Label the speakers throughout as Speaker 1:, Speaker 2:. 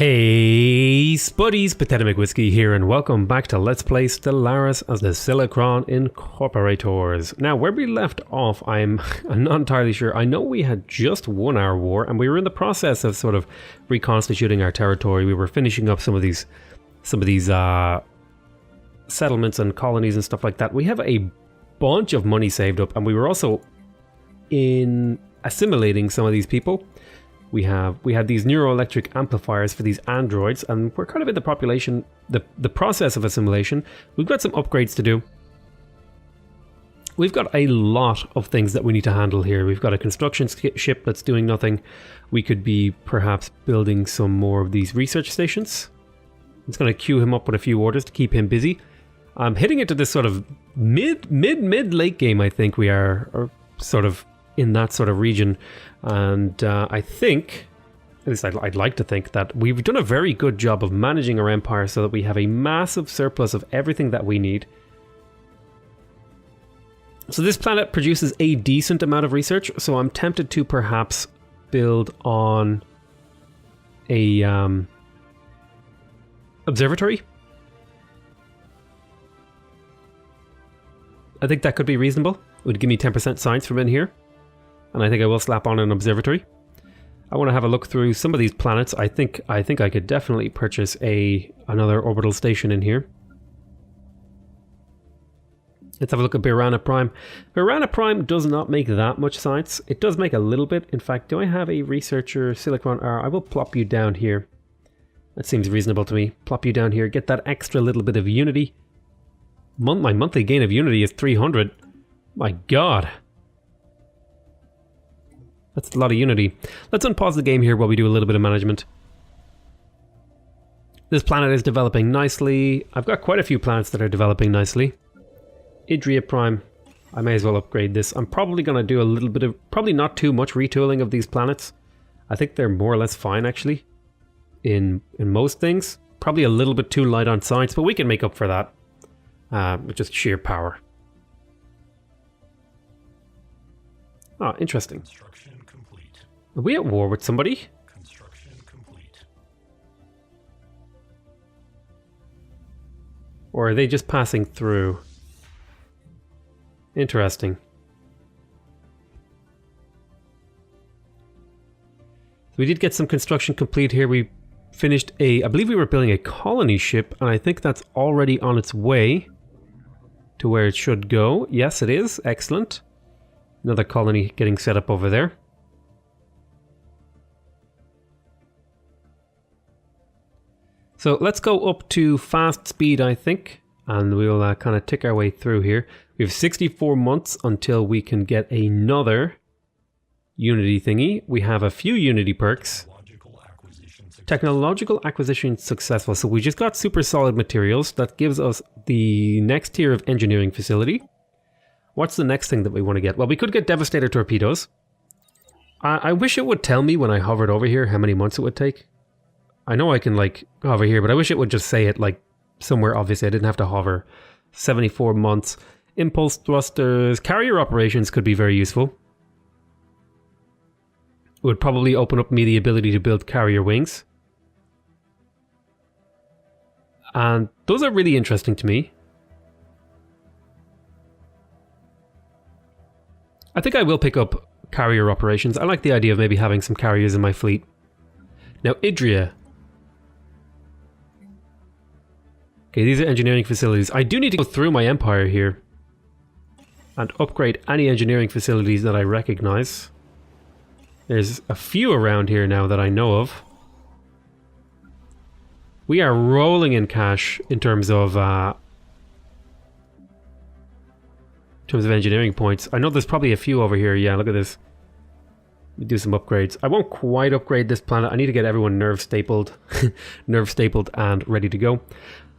Speaker 1: Hey Spuddies, PotatoMcWhiskey here, and welcome back to Let's Play Stellaris as the Silicron Incorporators. Now, where we left off, I'm not entirely sure. I know we had just won our war, and we were in the process of sort of reconstituting our territory. We were finishing up some of these settlements and colonies and stuff like that. We have a bunch of money saved up, and we were also in assimilating some of these people. We had these neuroelectric amplifiers for these androids, and we're kind of in the the process of assimilation. We've got some upgrades to do. We've got a lot of things that we need to handle here. We've got a construction ship that's doing nothing. We could be perhaps building some more of these research stations. It's going to queue him up with a few orders to keep him busy. I'm hitting into this sort of mid-late game, I think we are, or sort of in that sort of region. And I think, at least I'd like to think, that we've done a very good job of managing our empire so that we have a massive surplus of everything that we need. So this planet produces a decent amount of research, so I'm tempted to perhaps build on a observatory. I think that could be reasonable. It would give me 10% science from in here. And I think I will slap on an observatory. I want to have a look through some of these planets. I think I could definitely purchase another orbital station in here. Let's have a look at Birana Prime. Birana Prime does not make that much science. It does make a little bit. In fact, do I have a researcher, Silicron? I will plop you down here. That seems reasonable to me. Plop you down here. Get that extra little bit of unity. My monthly gain of unity is 300. My god. That's a lot of unity. Let's unpause the game here while we do a little bit of management. This planet is developing nicely. I've got quite a few planets that are developing nicely. Idria Prime. I may as well upgrade this. I'm probably going to do a little bit of, probably not too much retooling of these planets. I think they're more or less fine actually in most things. Probably a little bit too light on science, but we can make up for that with just sheer power. Oh, interesting. Construction complete. Are we at war with somebody? Construction complete. Or are they just passing through? Interesting. So we did get some construction complete here. We finished I believe we were building a colony ship, and I think that's already on its way to where it should go. Yes, it is. Excellent. Another colony getting set up over there. So let's go up to fast speed, I think, and we'll kind of tick our way through here. We have 64 months until we can get another Unity thingy. We have a few Unity perks. Technological acquisition successful. So we just got super solid materials. That gives us the next tier of engineering facility. What's the next thing that we want to get? Well, we could get Devastator torpedoes. I wish it would tell me when I hovered over here how many months it would take. I know I can like hover here, but I wish it would just say it like somewhere obvious. I didn't have to hover. 74 months. Impulse thrusters. Carrier operations could be very useful. It would probably open up me the ability to build carrier wings. And those are really interesting to me. I think I will pick up carrier operations. I like the idea of maybe having some carriers in my fleet. Now, Idria. Okay, these are engineering facilities. I do need to go through my empire here and upgrade any engineering facilities that I recognize. There's a few around here now that I know of. We are rolling in cash in terms of engineering points. I know there's probably a few over here. Yeah, look at this. We do some upgrades. I won't quite upgrade this planet. I need to get everyone nerve stapled, and ready to go.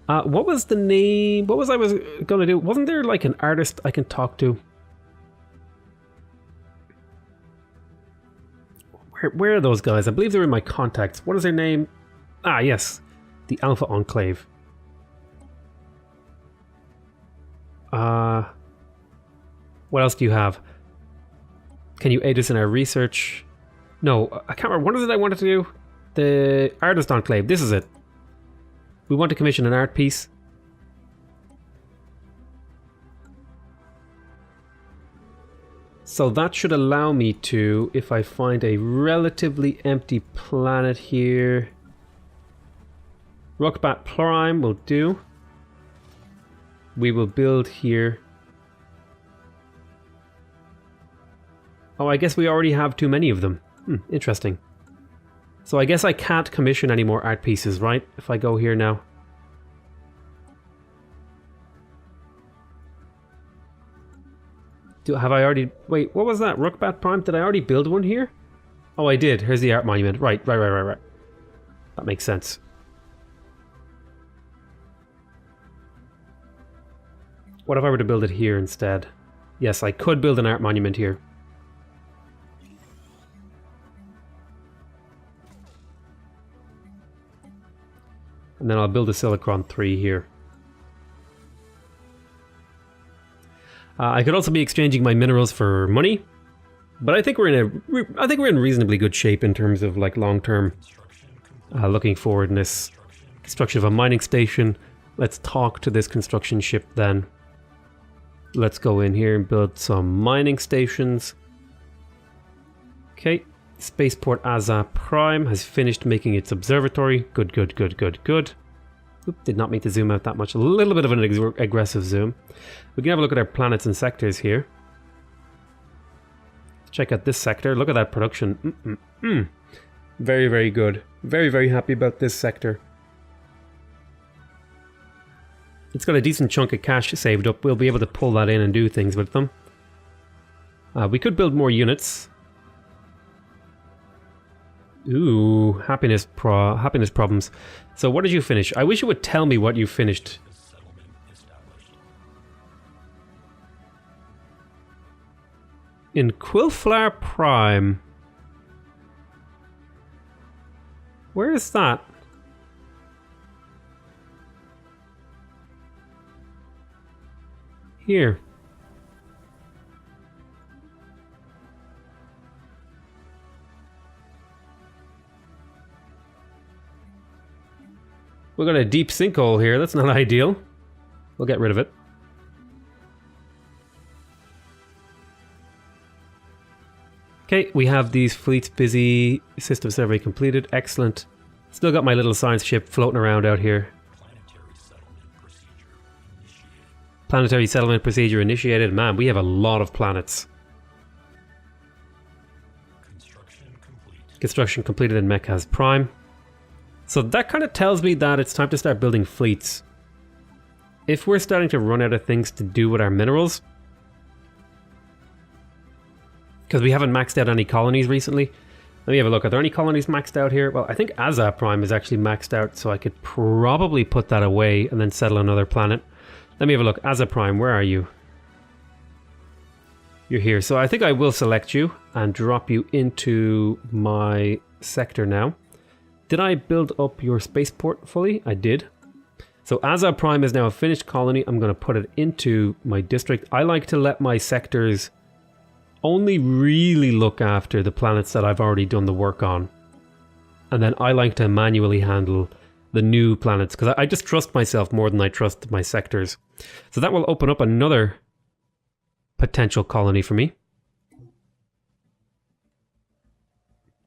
Speaker 1: What was the name? What was I going to do? Wasn't there like an artist I can talk to? Where are those guys? I believe they're in my contacts. What is their name? Ah, yes. The Alpha Enclave. What else do you have? Can you aid us in our research? No, I can't remember. What is it I wanted to do? the Artist Enclave. This is it. We want to commission an art piece. So that should allow me to, if I find a relatively empty planet here. Rockbat Prime will do. We will build here. Oh, I guess we already have too many of them. Interesting. So I guess I can't commission any more art pieces, right? If I go here now. Have I already... Wait, what was that? Rookbat Prime? Did I already build one here? Oh, I did. Here's the art monument. Right. That makes sense. What if I were to build it here instead? Yes, I could build an art monument here. And then I'll build a Silicron 3 here. I could also be exchanging my minerals for money, but I think we're in reasonably good shape in terms of like long-term looking forwardness. Construction of a mining station. Let's talk to this construction ship then. Let's go in here and build some mining stations. Okay, Spaceport Aza Prime has finished making its observatory. Good. Oop, did not mean to zoom out that much. A little bit of an aggressive zoom. We can have a look at our planets and sectors here. Check out this sector. Look at that production. Very good. Very happy about this sector. It's got a decent chunk of cash saved up. We'll be able to pull that in and do things with them. We could build more units. Ooh, happiness problems. So what did you finish? I wish you would tell me what you finished. In Quillflower Prime. Where is that? Here. We've got a deep sinkhole here. That's not ideal. We'll get rid of it. Okay, we have these fleets busy. System survey completed. Excellent. Still got my little science ship floating around out here. Planetary settlement procedure initiated. Man, we have a lot of planets. Construction completed in Mechas Prime. So that kind of tells me that it's time to start building fleets. If we're starting to run out of things to do with our minerals, because we haven't maxed out any colonies recently. Let me have a look. Are there any colonies maxed out here? Well, I think Aza Prime is actually maxed out, so I could probably put that away and then settle another planet. Let me have a look. Aza Prime, where are you? You're here. So I think I will select you and drop you into my sector now. Did I build up your spaceport fully? I did. So Aza Prime is now a finished colony. I'm going to put it into my district. I like to let my sectors only really look after the planets that I've already done the work on. And then I like to manually handle the new planets because I just trust myself more than I trust my sectors. So that will open up another potential colony for me.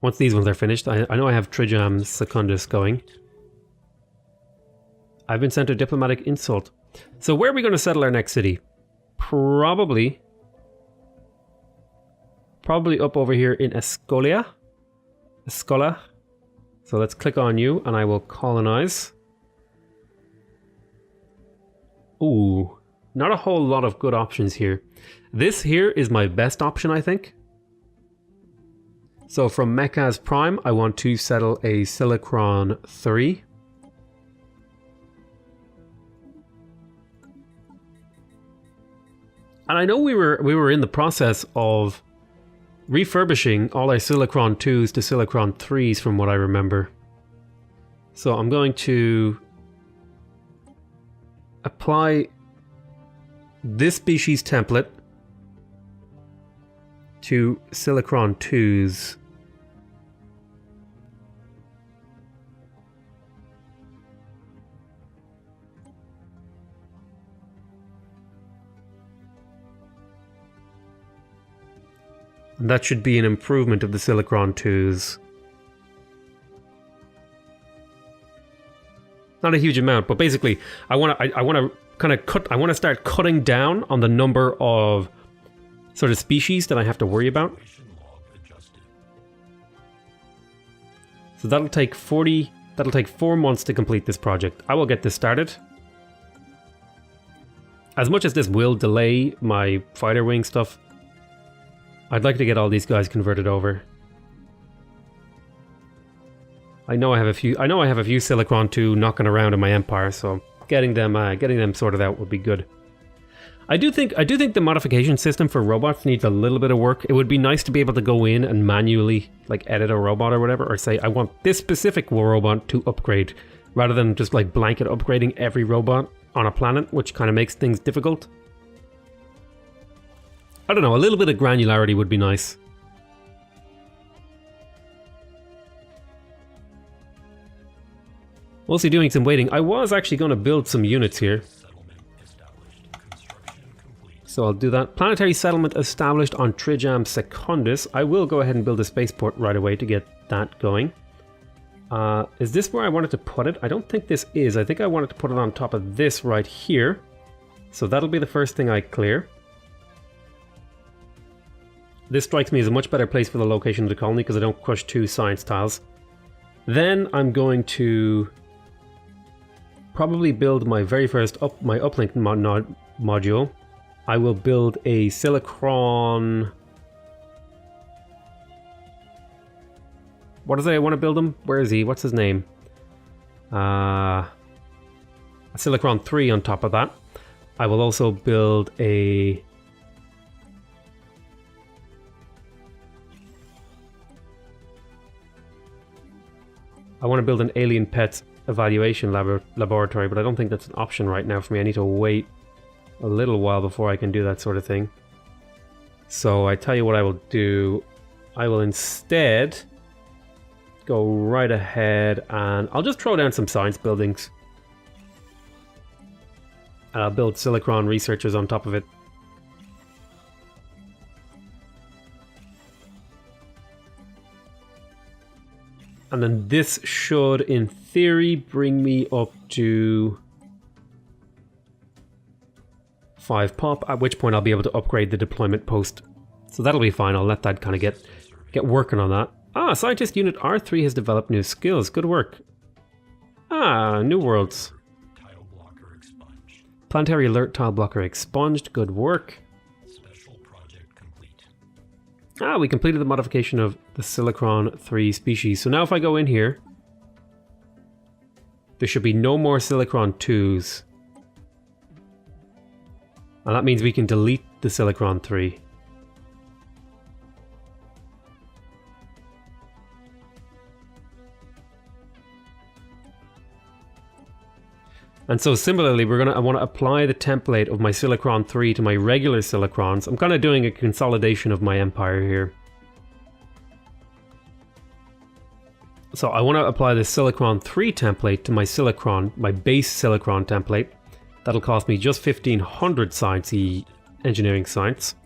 Speaker 1: Once these ones are finished, I know I have Trijam Secundus going. I've been sent a diplomatic insult. So where are we going to settle our next city? Probably up over here in Escola. So let's click on you and I will colonize. Ooh, not a whole lot of good options here. This here is my best option, I think. So from Mechas Prime, I want to settle a Silicron 3. And I know we were in the process of refurbishing all our Silicron 2s to Silicron 3s from what I remember. So I'm going to apply this species template to Silicron 2s. And that should be an improvement of the Silicron 2s. Not a huge amount, but basically, I want to kind of cut. I want to start cutting down on the number of sort of species that I have to worry about. So that'll take 40. That'll take 4 months to complete this project. I will get this started. As much as this will delay my fighter wing stuff, I'd like to get all these guys converted over. I know I have a few Silicron 2 knocking around in my empire, so getting them sorted out would be good. I do think the modification system for robots needs a little bit of work. It would be nice to be able to go in and manually like edit a robot or whatever, or say I want this specific robot to upgrade, rather than just like blanket upgrading every robot on a planet, which kind of makes things difficult. I don't know, a little bit of granularity would be nice. Also doing some waiting. I was actually going to build some units here. So I'll do that. Planetary settlement established on Trijam Secundus. I will go ahead and build a spaceport right away to get that going. Is this where I wanted to put it? I don't think this is. I think I wanted to put it on top of this right here. So that'll be the first thing I clear. This strikes me as a much better place for the location of the colony because I don't crush 2 science tiles. Then I'm going to probably build my very first uplink module. I will build a Silicron. What does I want to build him? Where is he? What's his name? A Silicron 3 on top of that. I will also build a... I want to build an alien pets evaluation laboratory, but I don't think that's an option right now for me. I need to wait a little while before I can do that sort of thing. So I tell you what I will do. I will instead go right ahead and I'll just throw down some science buildings. And I'll build Silicron researchers on top of it. And then this should, in theory, bring me up to 5 pop, at which point I'll be able to upgrade the deployment post. So that'll be fine. I'll let that kind of get working on that. Ah, Scientist Unit R3 has developed new skills. Good work. Ah, new worlds.
Speaker 2: Tile blocker expunged.
Speaker 1: Planetary alert tile blocker expunged. Good work.
Speaker 2: Special project complete.
Speaker 1: Ah, we completed the modification of the Silicron 3 species. So now if I go in here, there should be no more Silicron 2s. And that means we can delete the Silicron 3. And so similarly, I want to apply the template of my Silicron 3 to my regular Silicrons. I'm kind of doing a consolidation of my empire here. So I want to apply the Silicron 3 template to my base Silicron template. That'll cost me just 1,500 science-y engineering science.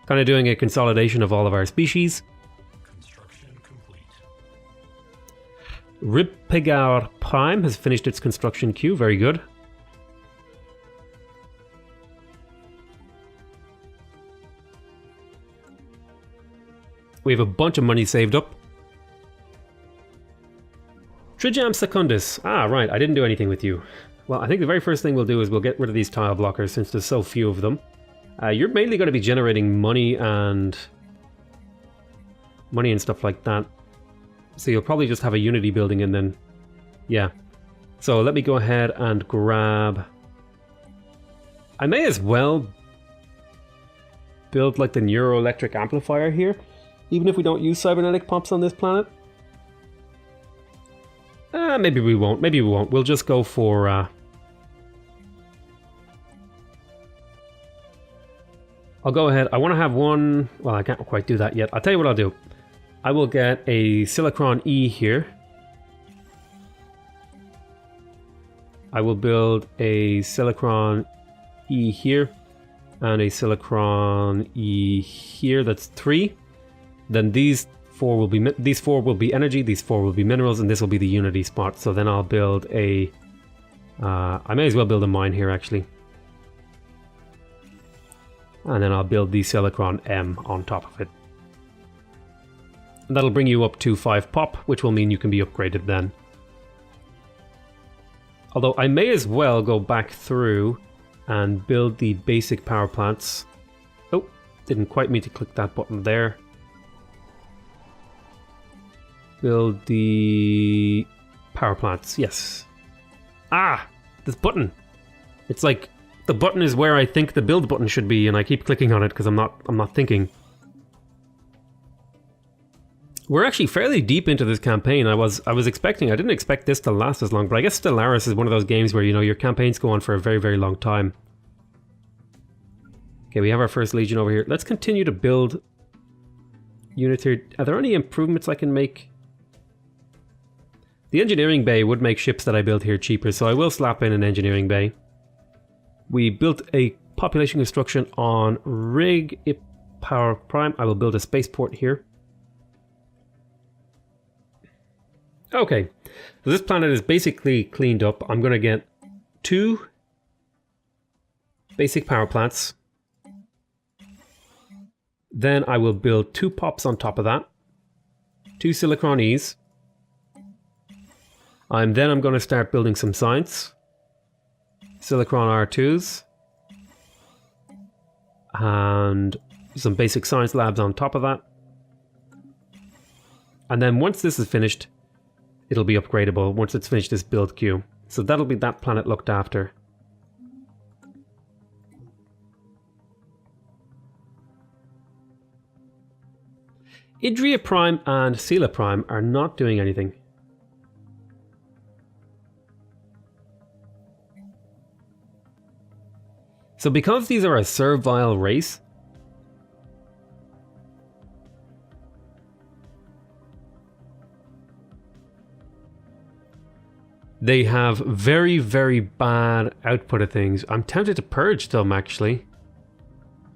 Speaker 1: Kind of doing a consolidation of all of our species.
Speaker 2: Construction complete.
Speaker 1: Ribpegar Prime has finished its construction queue. Very good. We have a bunch of money saved up. Trijam Secundus. Ah, right. I didn't do anything with you. Well, I think the very first thing we'll do is we'll get rid of these tile blockers since there's so few of them. You're mainly going to be generating money and stuff like that. So you'll probably just have a Unity building and then... Yeah. So let me go ahead and grab... I may as well build like the neuroelectric amplifier here, even if we don't use cybernetic pops on this planet. Maybe we won't. Maybe we won't. We'll just go for... I'll go ahead. I want to have one... Well, I can't quite do that yet. I'll tell you what I'll do. I will get a Silicron E here. I will build a Silicron E here. and a Silicron E here. That's 3. Then these 4 will be energy, these 4 will be minerals, and this will be the unity spot. So then I'll build a... I may as well build a mine here, actually. And then I'll build the Silicron M on top of it. And that'll bring you up to 5 pop, which will mean you can be upgraded then. Although I may as well go back through and build the basic power plants. Oh, didn't quite mean to click that button there. Build the power plants, yes. Ah, this button. It's like the button is where I think the build button should be, and I keep clicking on it because I'm not thinking. We're actually fairly deep into this campaign. I didn't expect this to last as long, but I guess Stellaris is one of those games where, you know, your campaigns go on for a very, very long time. Okay, we have our first legion over here. Let's continue to build units here. Are there any improvements I can make? The engineering bay would make ships that I built here cheaper, so I will slap in an engineering bay. We built a population construction on Rig Power Prime. I will build a spaceport here. Okay, so this planet is basically cleaned up. I'm going to get 2 basic power plants. Then I will build 2 pops on top of that. 2 Silicron E's. Then I'm going to start building some science. Silicron R2s. And some basic science labs on top of that. And then once this is finished, it'll be upgradable once it's finished this build queue. So that'll be that planet looked after. Idria Prime and Sela Prime are not doing anything. So because these are a servile race, they have very, very bad output of things. I'm tempted to purge them, actually.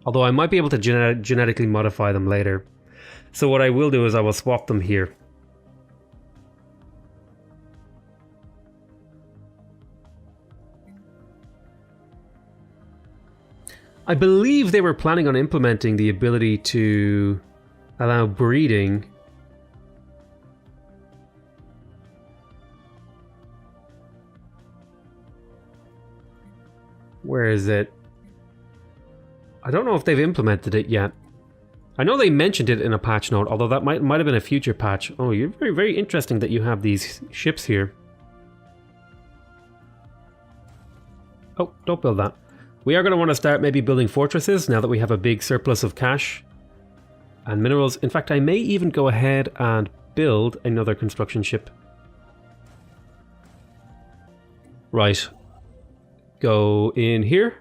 Speaker 1: Although I might be able to genetically modify them later. So what I will do is I will swap them here. I believe they were planning on implementing the ability to allow breeding. Where is it? I don't know if they've implemented it yet. I know they mentioned it in a patch note, although that might have been a future patch. Oh, you're very, very interesting that you have these ships here. Oh, don't build that. We are going to want to start maybe building fortresses now that we have a big surplus of cash and minerals. In fact, I may even go ahead and build another construction ship. Right. Go in here,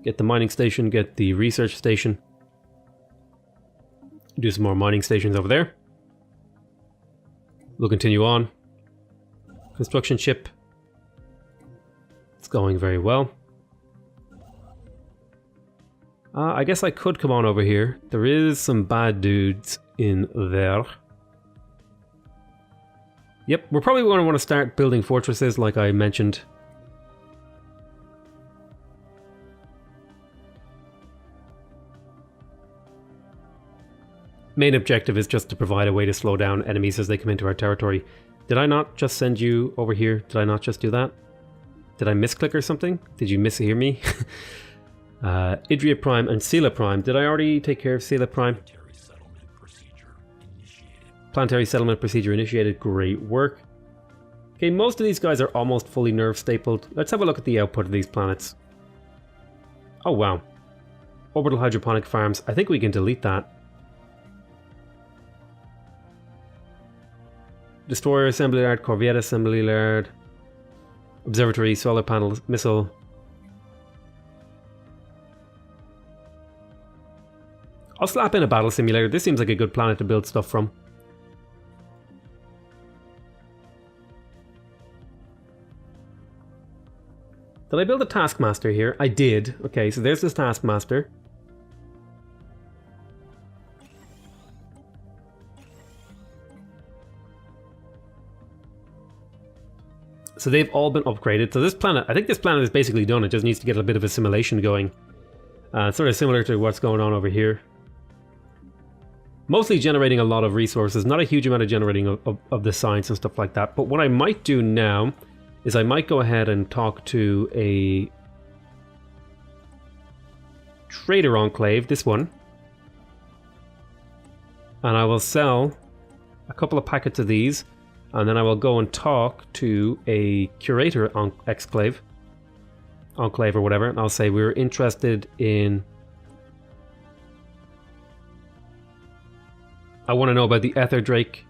Speaker 1: get the mining station, get the research station. Do some more mining stations over there. We'll continue on. Construction ship. It's going very well. I guess I could come on over here. There is some bad dudes in there. Yep, we're probably going to want to start building fortresses like I mentioned. Main objective is just to provide a way to slow down enemies as they come into our territory. Did I not just send you over here? Did I not just do that? Did I misclick or something? Did you mishear me? Idria Prime and Sela Prime. Did I already take care of Sela Prime? Planetary settlement procedure initiated. Great work. Okay, most of these guys are almost fully nerve stapled. Let's have a look at the output of these planets. Oh wow. Orbital hydroponic farms. I think we can delete that. Destroyer assembly yard, Corvette assembly yard, observatory, solar panel, missile. I'll slap in a battle simulator. This seems like a good planet to build stuff from. Did I build a Taskmaster here? I did. Okay, so there's this Taskmaster. So they've all been upgraded. So this planet, I think this planet is basically done. It just needs to get a bit of a simulation going. Sort of similar to what's going on over here. Mostly generating a lot of resources, not a huge amount of generating of the science and stuff like that. But what I might do now is I might go ahead and talk to a trader enclave, this one. And I will sell a couple of packets of these. And then I will go and talk to a curator enclave or whatever, and I'll say we're interested in... I want to know about the Ether Drake.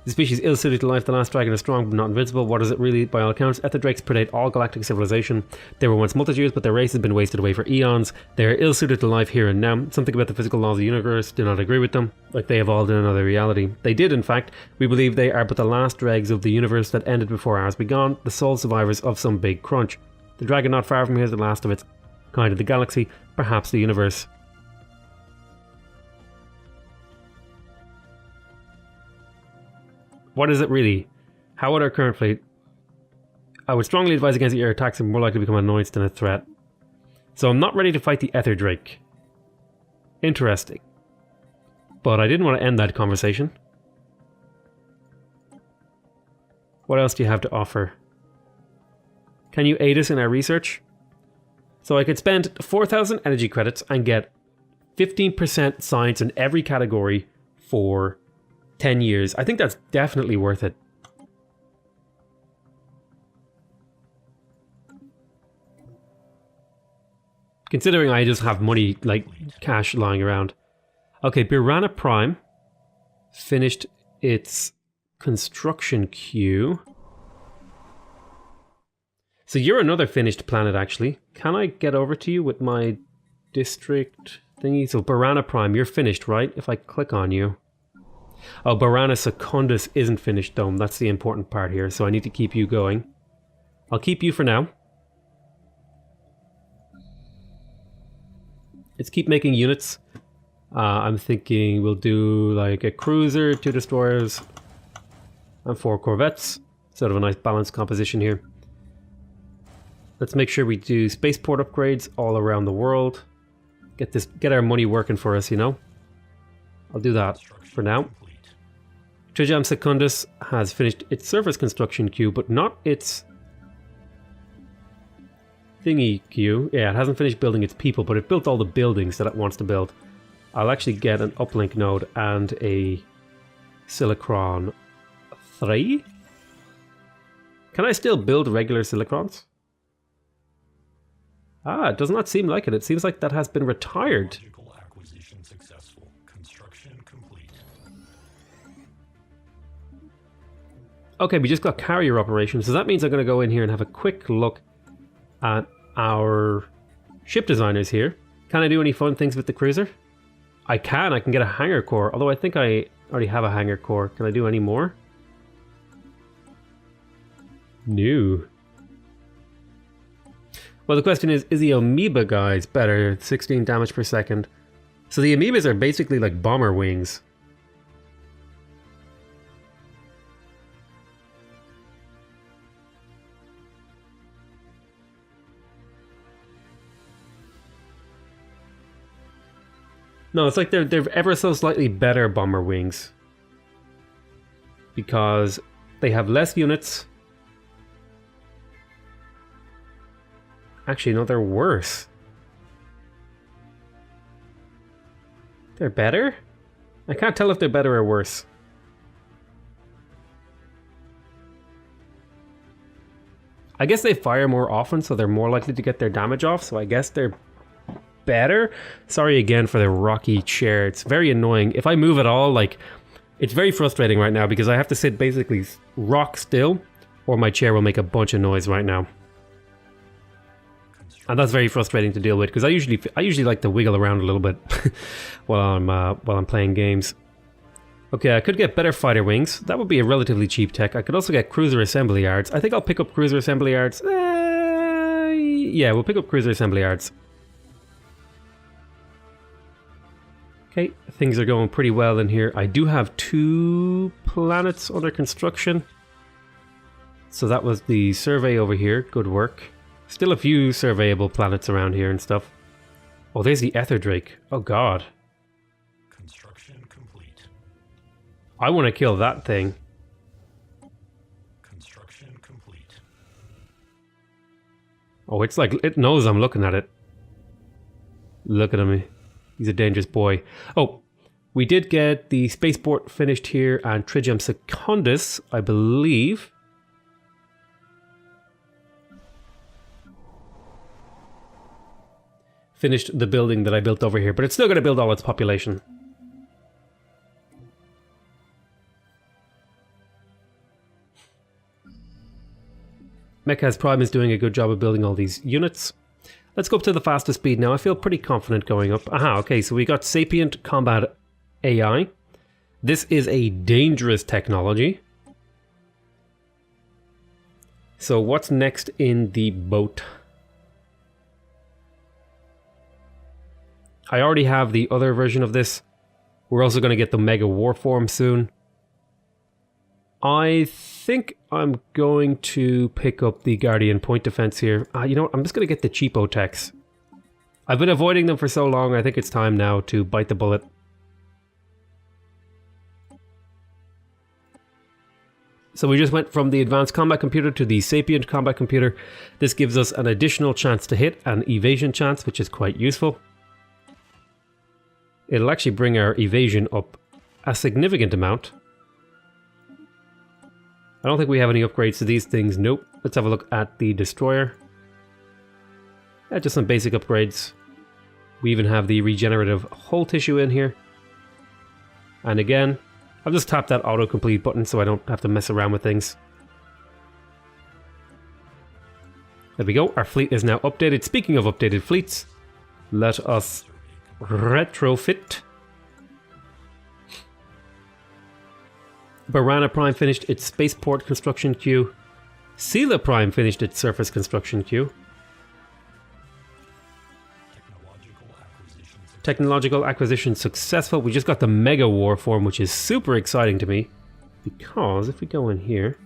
Speaker 1: The species ill-suited to life. The last dragon is strong but not invincible. What is it really? By all accounts, Ether Drakes predate all galactic civilization. They were once multitudes, but their race has been wasted away for eons. They are ill-suited to life here and now. Something about the physical laws of the universe do not agree with them, like they evolved in another reality. They did, in fact. We believe they are but the last dregs of the universe that ended before ours began, the sole survivors of some big crunch. The dragon not far from here is the last of its kind of the galaxy, perhaps the universe. What is it really? How would our current fleet... I would strongly advise against the air attacks and more likely to become an annoyance than a threat. So I'm not ready to fight the Ether Drake. Interesting. But I didn't want to end that conversation. What else do you have to offer? Can you aid us in our research? So I could spend 4,000 energy credits and get 15% science in every category for 10 years. I think that's definitely worth it. Considering I just have money, like cash lying around. Okay, Birana Prime finished its construction queue. So you're another finished planet, actually. Can I get over to you with my district thingy? So Birana Prime, you're finished, right? If I click on you. Oh, Birana Secundus isn't finished, though. That's the important part here, so I need to keep you going. I'll keep you for now. Let's keep making units. I'm thinking we'll do like a cruiser, 2 destroyers, and 4 corvettes. Sort of a nice balanced composition here. Let's make sure we do spaceport upgrades all around the world. Get our money working for us, you know? I'll do that for now. Trijam Secundus has finished its surface construction queue, but not its thingy queue. Yeah, it hasn't finished building its people, but it built all the buildings that it wants to build. I'll actually get an uplink node and a Silicron 3. Can I still build regular Silicrons? Ah, it does not seem like it. It seems like that has been retired.
Speaker 2: Acquisition successful. Construction complete.
Speaker 1: Okay, we just got carrier operations, so that means I'm going to go in here and have a quick look at our ship designers here. Can I do any fun things with the cruiser? I can get a hangar core, although I think I already have a hangar core. Can I do any more? No. Well, the question is the amoeba guys better? 16 damage per second. So the amoebas are basically like bomber wings. No, it's like they're ever so slightly better bomber wings. Because they have less units. Actually, no, they're worse. They're better? I can't tell if they're better or worse. I guess they fire more often, so they're more likely to get their damage off, so I guess they're better. Sorry again for the rocky chair. It's very annoying. If I move at all, like, it's very frustrating right now because I have to sit basically rock still or my chair will make a bunch of noise right now. And that's very frustrating to deal with because I usually like to wiggle around a little bit while I'm playing games. Okay, I could get better fighter wings. That would be a relatively cheap tech. I could also get cruiser assembly yards. I think I'll pick up cruiser assembly yards. Yeah, we'll pick up cruiser assembly yards. Okay, things are going pretty well in here. I do have 2 planets under construction. So that was the survey over here. Good work. Still a few surveyable planets around here and stuff. Oh, there's the Ether Drake. Oh god.
Speaker 2: Construction complete.
Speaker 1: I want to kill that thing.
Speaker 2: Construction complete.
Speaker 1: Oh, it's like, it knows I'm looking at it. Look at him. He's a dangerous boy. Oh, we did get the spaceport finished here and Trigium Secundus, I believe. Finished the building that I built over here, but it's still going to build all its population. Mechas Prime is doing a good job of building all these units. Let's go up to the fastest speed now. I feel pretty confident going up. Aha, okay, so we got Sapient Combat AI. This is a dangerous technology. So what's next in the boat? I already have the other version of this. We're also going to get the Mega Warform soon. I think I'm going to pick up the Guardian Point Defense here. You know what? I'm just going to get the cheapo techs. I've been avoiding them for so long, I think it's time now to bite the bullet. So we just went from the Advanced Combat Computer to the Sapient Combat Computer. This gives us an additional chance to hit, an evasion chance, which is quite useful. It'll actually bring our evasion up a significant amount. I don't think we have any upgrades to these things. Nope. Let's have a look at the destroyer. Yeah, just some basic upgrades. We even have the regenerative hull tissue in here. And again, I'll just tap that autocomplete button so I don't have to mess around with things. There we go. Our fleet is now updated. Speaking of updated fleets, let us retrofit. Barana Prime finished its spaceport construction queue. Sela Prime finished its surface construction queue. Technological acquisition successful. We just got the Mega Warform, which is super exciting to me. Because if we go in here...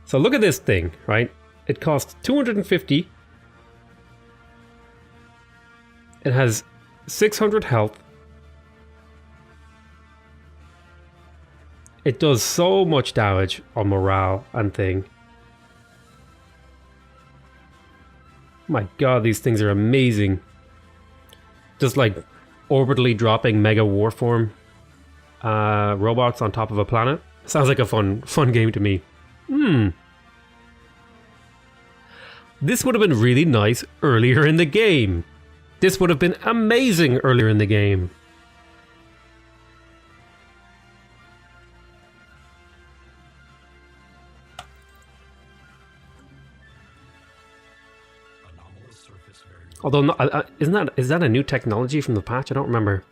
Speaker 1: So look at this thing, right? It costs 250. It has 600 health. It does so much damage on morale and thing. My god, these things are amazing. Just like orbitally dropping Mega Warform robots on top of a planet. Sounds like a fun game to me. This would have been really nice earlier in the game. This would have been amazing earlier in the game. Although, is that a new technology from the patch? I don't remember.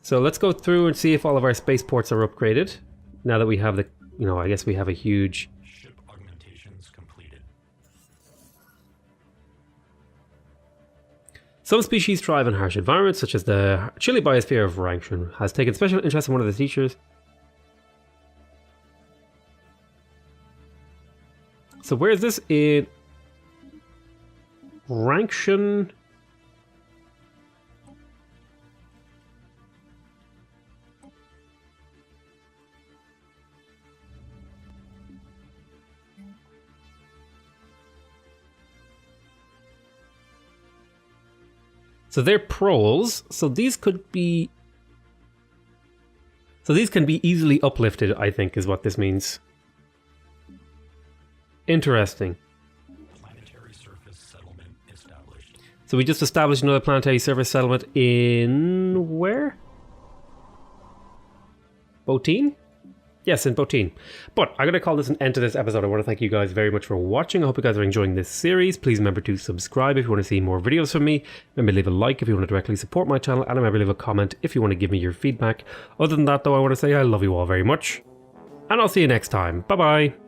Speaker 1: So let's go through and see if all of our spaceports are upgraded. Now that we have the, I guess we have a huge...
Speaker 2: Ship augmentations completed.
Speaker 1: Some species thrive in harsh environments, such as the chilly biosphere of Rangshan, has taken special interest in one of the teachers. So where is this? In Rangshan? So they're proles, so these could be... So these can be easily uplifted, I think, is what this means. Interesting.
Speaker 2: Planetary surface settlement established.
Speaker 1: So we just established another planetary surface settlement in... where? Botine? Yes, in Botine. But I'm going to call this an end to this episode. I want to thank you guys very much for watching. I hope you guys are enjoying this series. Please remember to subscribe if you want to see more videos from me. Remember to leave a like if you want to directly support my channel. And remember to leave a comment if you want to give me your feedback. Other than that, though, I want to say I love you all very much. And I'll see you next time. Bye-bye.